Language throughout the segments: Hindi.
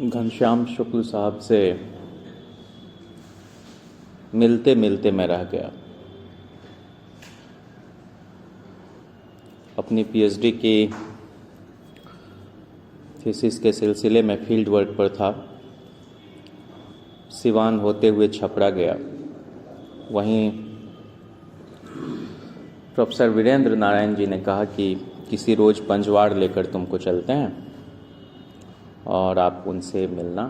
घनश्याम शुक्ल साहब से मिलते मिलते मैं रह गया। अपनी पीएचडी की थीसिस के सिलसिले में फील्ड वर्क पर था। सिवान होते हुए छपरा गया। वहीं प्रोफेसर वीरेंद्र नारायण जी ने कहा कि किसी रोज़ पंजवाड़ लेकर तुमको चलते हैं और आप उनसे मिलना।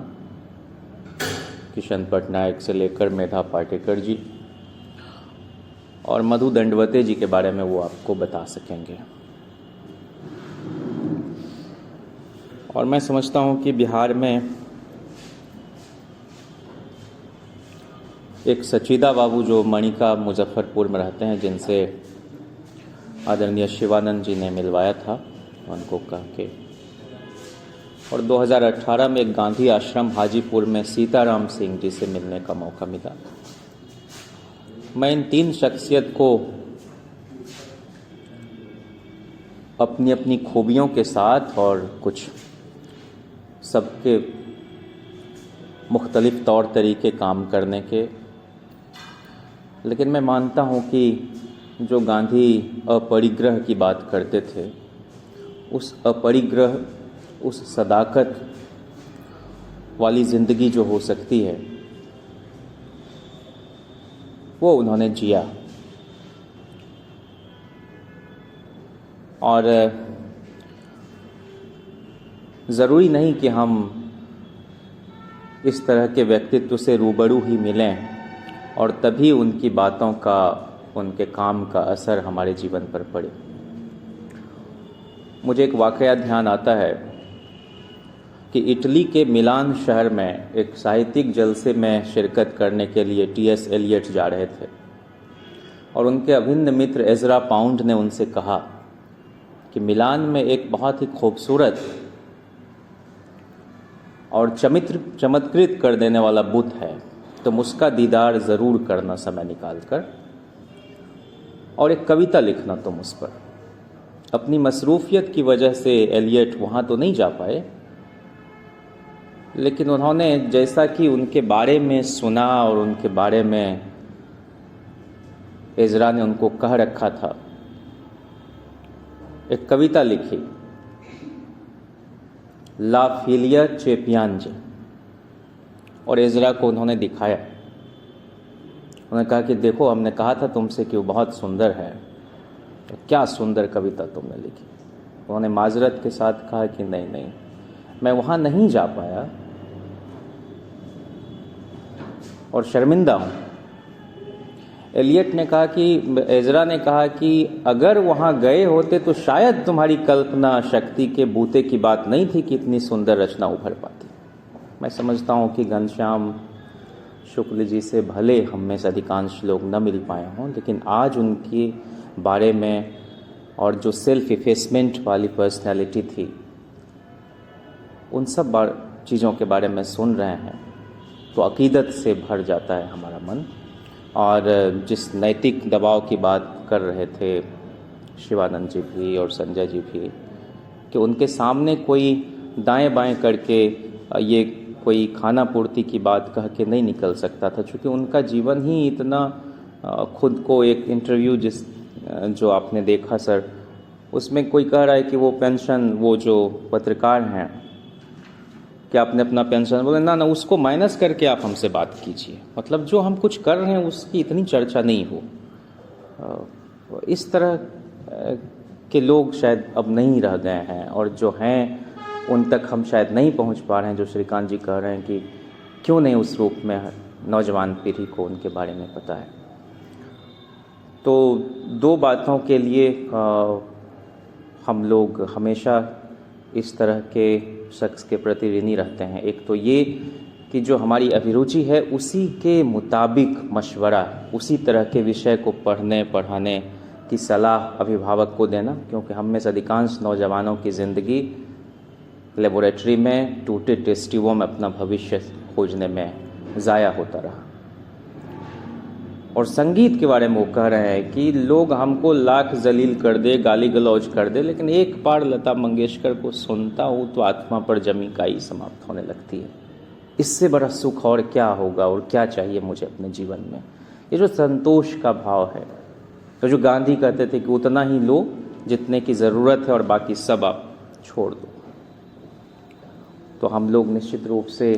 किशन पटनायक से लेकर मेधा पाटेकर जी और मधु दंडवते जी के बारे में वो आपको बता सकेंगे। और मैं समझता हूँ कि बिहार में एक सचीदा बाबू जो मणिका मुजफ्फरपुर में रहते हैं, जिनसे आदरणीय शिवानंद जी ने मिलवाया था, उनको कह के, और 2018 में एक गांधी आश्रम हाजीपुर में सीताराम सिंह जी से मिलने का मौका मिला। मैं इन तीन शख्सियत को अपनी अपनी खूबियों के साथ और कुछ सबके मुख्तलिफ तौर तरीके काम करने के, लेकिन मैं मानता हूँ कि जो गांधी अपरिग्रह की बात करते थे, उस अपरिग्रह, उस सदाकत वाली ज़िंदगी जो हो सकती है, वो उन्होंने जिया। और ज़रूरी नहीं कि हम इस तरह के व्यक्तित्व से रूबरू ही मिलें और तभी उनकी बातों का, उनके काम का असर हमारे जीवन पर पड़े। मुझे एक वाक़या ध्यान आता है कि इटली के मिलान शहर में एक साहित्यिक जलसे में शिरकत करने के लिए टी.एस. एलियट जा रहे थे और उनके अभिन्न मित्र एज़रा पाउंड ने उनसे कहा कि मिलान में एक बहुत ही खूबसूरत और चमत्कृत कर देने वाला बुत है, तुम उसका दीदार ज़रूर करना समय निकाल कर, और एक कविता लिखना तुम उस पर। अपनी मसरूफियत की वजह से एलियट वहाँ तो नहीं जा पाए, लेकिन उन्होंने जैसा कि उनके बारे में सुना और उनके बारे में एज़रा ने उनको कह रखा था, एक कविता लिखी, ला फिलिया चेपियांज, और एज़रा को उन्होंने दिखाया। उन्होंने कहा कि देखो, हमने कहा था तुमसे कि वो बहुत सुंदर है, तो क्या सुंदर कविता तुमने लिखी। उन्होंने माजरत के साथ कहा कि नहीं, मैं वहाँ नहीं जा पाया और शर्मिंदा हूँ। एलियट ने कहा कि, एज़रा ने कहा कि अगर वहाँ गए होते तो शायद तुम्हारी कल्पना शक्ति के बूते की बात नहीं थी कि इतनी सुंदर रचना उभर पाती। मैं समझता हूँ कि घनश्याम शुक्ल जी से भले हम में से अधिकांश लोग न मिल पाए हों, लेकिन आज उनके बारे में और जो सेल्फ इफेसमेंट वाली पर्सनैलिटी थी, उन सब चीज़ों के बारे में सुन रहे हैं तो अकीदत से भर जाता है हमारा मन। और जिस नैतिक दबाव की बात कर रहे थे शिवानंद जी भी और संजय जी भी, कि उनके सामने कोई दाएं बाएं करके ये कोई खाना पूर्ति की बात कह के नहीं निकल सकता था, क्योंकि उनका जीवन ही इतना, खुद को एक इंटरव्यू जो आपने देखा सर, उसमें कोई कह रहा है कि वो पेंशन, वो जो पत्रकार हैं, कि आपने अपना पेंशन, बोले ना उसको माइनस करके आप हमसे बात कीजिए, मतलब जो हम कुछ कर रहे हैं उसकी इतनी चर्चा नहीं हो। इस तरह के लोग शायद अब नहीं रह गए हैं, और जो हैं उन तक हम शायद नहीं पहुंच पा रहे हैं, जो श्रीकांत जी कह रहे हैं कि क्यों नहीं उस रूप में नौजवान पीढ़ी को उनके बारे में पता है। तो दो बातों के लिए हम लोग हमेशा इस तरह के शख्स के प्रति ऋणी रहते हैं। एक तो ये कि जो हमारी अभिरुचि है उसी के मुताबिक मशवरा, उसी तरह के विषय को पढ़ने पढ़ाने की सलाह अभिभावक को देना, क्योंकि हम में से अधिकांश नौजवानों की ज़िंदगी लेबोरेटरी में टूटे टेस्ट ट्यूबों में अपना भविष्य खोजने में ज़ाया होता रहा। और संगीत के बारे में वो कह रहे हैं कि लोग हमको लाख जलील कर दे, गाली गलौज कर दे, लेकिन एक बार लता मंगेशकर को सुनता हूँ तो आत्मा पर जमी काई समाप्त होने लगती है। इससे बड़ा सुख और क्या होगा और क्या चाहिए मुझे अपने जीवन में। ये जो संतोष का भाव है, तो जो गांधी कहते थे कि उतना ही लो जितने की ज़रूरत है और बाकी सब आप छोड़ दो। तो हम लोग निश्चित रूप से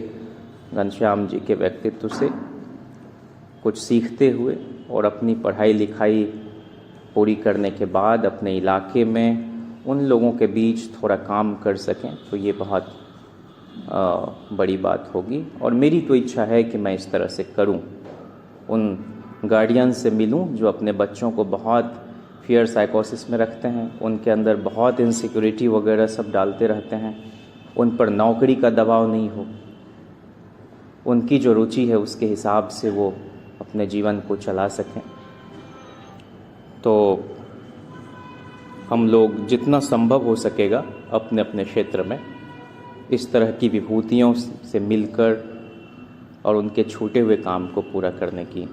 घनश्याम जी के व्यक्तित्व से कुछ सीखते हुए और अपनी पढ़ाई लिखाई पूरी करने के बाद अपने इलाके में उन लोगों के बीच थोड़ा काम कर सकें तो ये बहुत बड़ी बात होगी। और मेरी तो इच्छा है कि मैं इस तरह से करूं, उन गार्डियन से मिलूं जो अपने बच्चों को बहुत फियर साइकोसिस में रखते हैं, उनके अंदर बहुत इनसिक्योरिटी वगैरह सब डालते रहते हैं, उन पर नौकरी का दबाव नहीं हो, उनकी जो रुचि है उसके हिसाब से वो अपने जीवन को चला सकें। तो हम लोग जितना संभव हो सकेगा अपने अपने क्षेत्र में इस तरह की विभूतियों से मिलकर और उनके छूटे हुए काम को पूरा करने की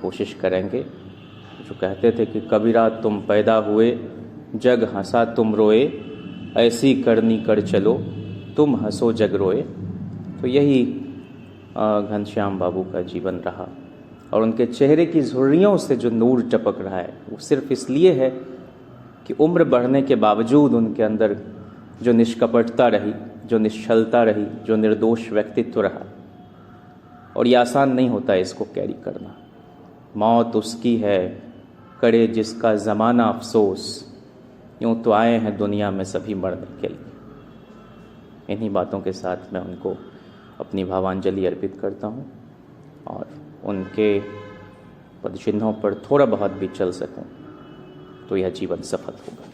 कोशिश करेंगे। जो कहते थे कि कबीरा तुम पैदा हुए, जग हंसा तुम रोए, ऐसी करनी कर चलो, तुम हंसो जग रोए। तो यही घनश्याम बाबू का जीवन रहा और उनके चेहरे की झुर्रियों से जो नूर टपक रहा है वो सिर्फ इसलिए है कि उम्र बढ़ने के बावजूद उनके अंदर जो निष्कपटता रही, जो निश्चलता रही, जो निर्दोष व्यक्तित्व रहा। और ये आसान नहीं होता इसको कैरी करना। मौत उसकी है, करे जिसका ज़माना अफसोस, यूँ तो आए हैं दुनिया में सभी मरने के लिए। इन्हीं बातों के साथ मैं उनको अपनी भावांजलि अर्पित करता हूँ और उनके पदचिन्हों पर थोड़ा बहुत भी चल सकूं तो यह जीवन सफल होगा।